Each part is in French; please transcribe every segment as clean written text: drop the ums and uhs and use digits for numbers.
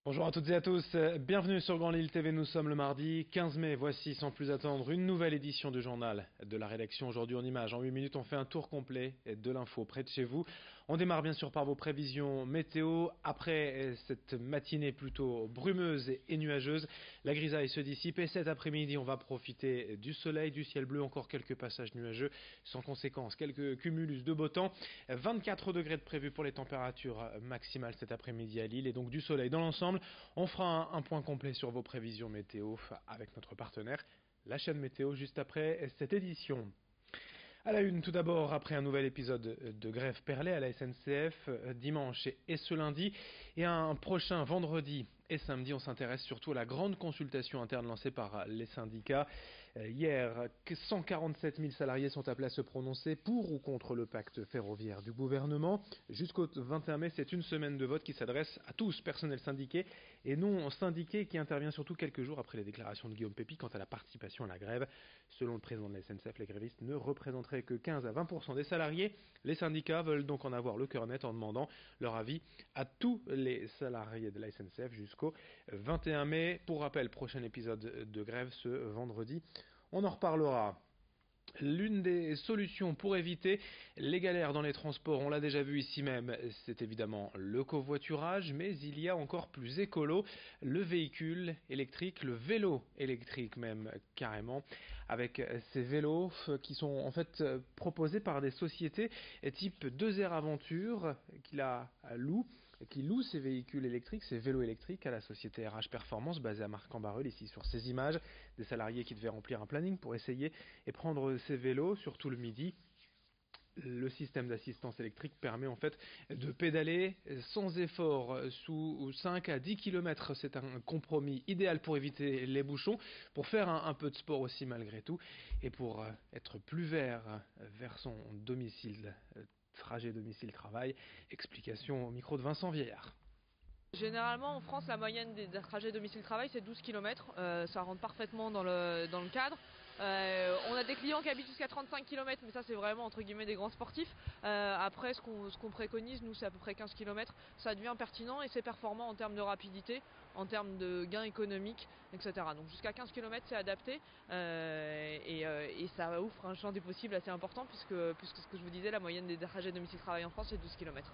Bonjour à toutes et à tous, bienvenue sur Grand Lille TV, nous sommes le mardi 15 mai, voici sans plus attendre une nouvelle édition du journal de la rédaction aujourd'hui en images. En 8 minutes on fait un tour complet de l'info près de chez vous. On démarre bien sûr par vos prévisions météo. Après cette matinée plutôt brumeuse et nuageuse, la grisaille se dissipe et cet après-midi on va profiter du soleil, du ciel bleu, encore quelques passages nuageux, sans conséquence, quelques cumulus de beau temps. 24 degrés de prévu pour les températures maximales cet après-midi à Lille et donc du soleil dans l'ensemble. On fera un point complet sur vos prévisions météo avec notre partenaire, la chaîne météo, juste après cette édition. À la une, tout d'abord, après un nouvel épisode de grève perlée à la SNCF, dimanche et ce lundi, et un prochain vendredi et samedi, on s'intéresse surtout à la grande consultation interne lancée par les syndicats. Hier, 147 000 salariés sont appelés à se prononcer pour ou contre le pacte ferroviaire du gouvernement. Jusqu'au 21 mai, c'est une semaine de vote qui s'adresse à tous, personnels syndiqués et non syndiqués, qui intervient surtout quelques jours après les déclarations de Guillaume Pépi quant à la participation à la grève. Selon le président de la SNCF, les grévistes ne représenteraient que 15 à 20% des salariés. Les syndicats veulent donc en avoir le cœur net en demandant leur avis à tous les salariés de la SNCF jusqu'au 21 mai. Pour rappel, prochain épisode de grève ce vendredi. On en reparlera. L'une des solutions pour éviter les galères dans les transports, on l'a déjà vu ici même, c'est évidemment le covoiturage, mais il y a encore plus écolo, le véhicule électrique, le vélo électrique même carrément, avec ces vélos qui sont en fait proposés par des sociétés type 2R Aventure qui loue ces véhicules électriques, ces vélos électriques à la société RH Performance basée à Marc-en-Barœul, ici sur ces images, des salariés qui devaient remplir un planning pour essayer et prendre ces vélos sur tout le midi. Le système d'assistance électrique permet en fait de pédaler sans effort sous 5 à 10 km. C'est un compromis idéal pour éviter les bouchons, pour faire un peu de sport aussi malgré tout, et pour être plus vers son domicile, trajet domicile-travail. Explication au micro de Vincent Vieillard. Généralement en France, la moyenne des trajets domicile-travail c'est 12 km, ça rentre parfaitement dans le cadre. On a des clients qui habitent jusqu'à 35 km, mais ça c'est vraiment entre guillemets des grands sportifs. Après ce qu'on préconise, nous c'est à peu près 15 km, ça devient pertinent et c'est performant en termes de rapidité, en termes de gains économiques, etc. Donc jusqu'à 15 km c'est adapté et ça ouvre un champ des possibles assez important puisque ce que je vous disais, la moyenne des trajets domicile-travail en France c'est 12 km.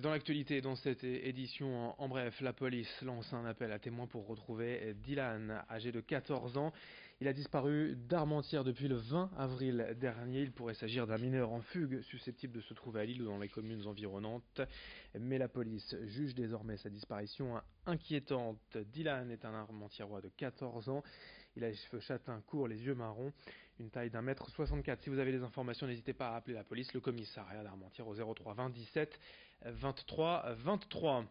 Dans l'actualité, dans cette édition, en bref, la police lance un appel à témoins pour retrouver Dylan, âgé de 14 ans. Il a disparu d'Armentières depuis le 20 avril dernier. Il pourrait s'agir d'un mineur en fugue susceptible de se trouver à Lille ou dans les communes environnantes. Mais la police juge désormais sa disparition inquiétante. Dylan est un Armentiérois de 14 ans. Il a les cheveux châtains courts, les yeux marrons, une taille d'1,64 m. Si vous avez des informations, n'hésitez pas à appeler la police, le commissariat d'Armentières au 03 20 17 23 23.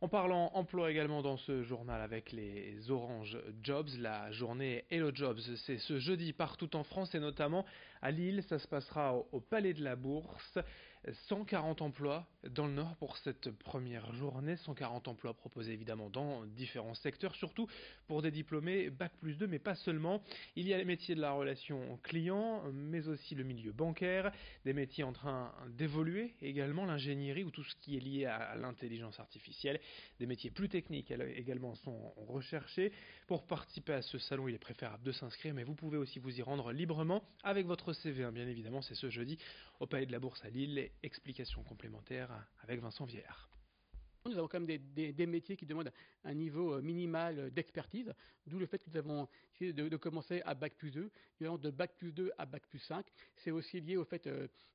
En parlant emploi également dans ce journal avec les Orange Jobs, la journée Hello Jobs, c'est ce jeudi partout en France et notamment à Lille, ça se passera au Palais de la Bourse. 140 emplois dans le Nord pour cette première journée, 140 emplois proposés évidemment dans différents secteurs, surtout pour des diplômés Bac+2, mais pas seulement. Il y a les métiers de la relation client, mais aussi le milieu bancaire, des métiers en train d'évoluer également, l'ingénierie ou tout ce qui est lié à l'intelligence artificielle, des métiers plus techniques également sont recherchés. Pour participer à ce salon, il est préférable de s'inscrire, mais vous pouvez aussi vous y rendre librement avec votre CV, bien évidemment, c'est ce jeudi au Palais de la Bourse à Lille. Explications complémentaires avec Vincent Vieillard. Nous avons quand même des métiers qui demandent un niveau minimal d'expertise, d'où le fait que nous avons essayé de commencer à Bac+2, de Bac+2 à Bac+5. C'est aussi lié au fait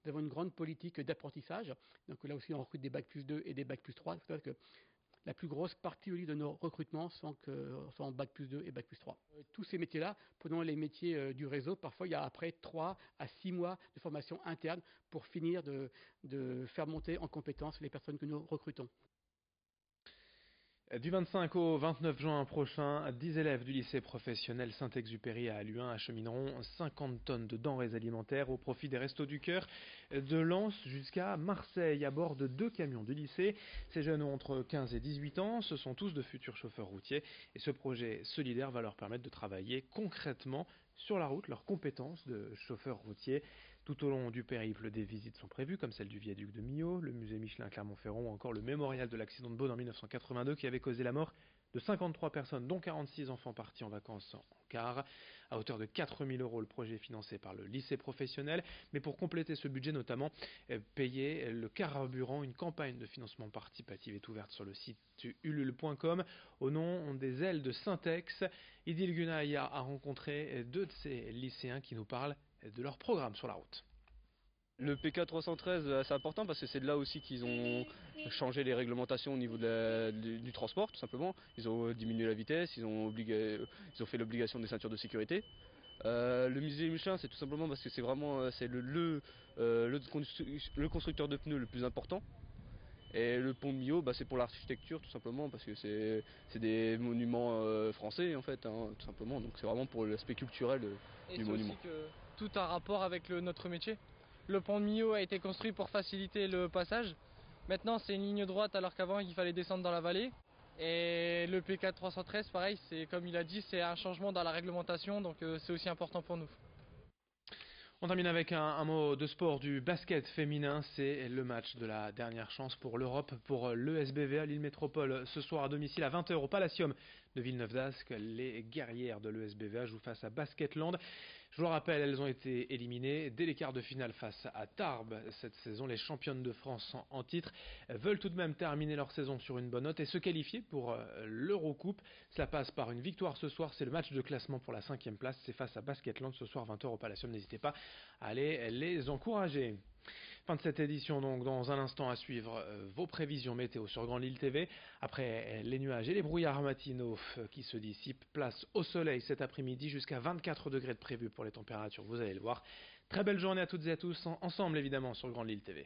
d'avoir une grande politique d'apprentissage. Donc là aussi, on recrute des Bac+2 et des Bac+3. C'est-à-dire que la plus grosse partie de nos recrutements sont en Bac+2 et Bac+3. Tous ces métiers-là, prenons les métiers du réseau, parfois il y a après 3 à 6 mois de formation interne pour finir de faire monter en compétence les personnes que nous recrutons. Du 25 au 29 juin prochain, 10 élèves du lycée professionnel Saint-Exupéry à Halluin achemineront 50 tonnes de denrées alimentaires au profit des Restos du Cœur de Lens jusqu'à Marseille à bord de 2 camions du lycée. Ces jeunes ont entre 15 et 18 ans, ce sont tous de futurs chauffeurs routiers et ce projet solidaire va leur permettre de travailler concrètement sur la route leurs compétences de chauffeurs routiers. Tout au long du périple, des visites sont prévues, comme celle du viaduc de Millau, le musée Michelin Clermont-Ferrand ou encore le mémorial de l'accident de Beaune en 1982 qui avait causé la mort de 53 personnes, dont 46 enfants partis en vacances en car. À hauteur de 4 000 € le projet est financé par le lycée professionnel. Mais pour compléter ce budget, notamment payer le carburant, une campagne de financement participatif est ouverte sur le site ulule.com au nom des ailes de Syntex. Idil Gunay a rencontré 2 de ces lycéens qui nous parlent de leur programme sur la route. Le PK 313, c'est important parce que c'est de là aussi qu'ils ont changé les réglementations au niveau du transport, tout simplement. Ils ont diminué la vitesse, ils ont fait l'obligation des ceintures de sécurité. Le musée Michelin, c'est tout simplement parce que c'est vraiment le constructeur de pneus le plus important. Et le pont de Millau, c'est pour l'architecture, tout simplement, parce que c'est des monuments français, en fait, hein, tout simplement. Donc c'est vraiment pour l'aspect culturel du monument. Et que tout a rapport avec notre métier. Le pont de Millau a été construit pour faciliter le passage. Maintenant, c'est une ligne droite alors qu'avant, il fallait descendre dans la vallée. Et le P4 313, pareil, c'est comme il a dit, c'est un changement dans la réglementation, donc c'est aussi important pour nous. On termine avec un mot de sport du basket féminin. C'est le match de la dernière chance pour l'Europe, pour l'ESBVA Lille Métropole. Ce soir à domicile à 20 h au Palacium de Villeneuve-d'Ascq. Les guerrières de l'ESBVA jouent face à Basketland. Je vous le rappelle, elles ont été éliminées dès les quarts de finale face à Tarbes cette saison. Les championnes de France en titre veulent tout de même terminer leur saison sur une bonne note et se qualifier pour l'Eurocoupe. Cela passe par une victoire ce soir. C'est le match de classement pour la 5e place. C'est face à Basketland ce soir 20 h au Palacium. N'hésitez pas à aller les encourager. Fin de cette édition, donc dans un instant à suivre vos prévisions météo sur Grande Lille TV. Après les nuages et les brouillards matinaux qui se dissipent, place au soleil cet après-midi, jusqu'à 24 degrés de prévu pour les températures, vous allez le voir. Très belle journée à toutes et à tous, ensemble évidemment sur Grande Lille TV.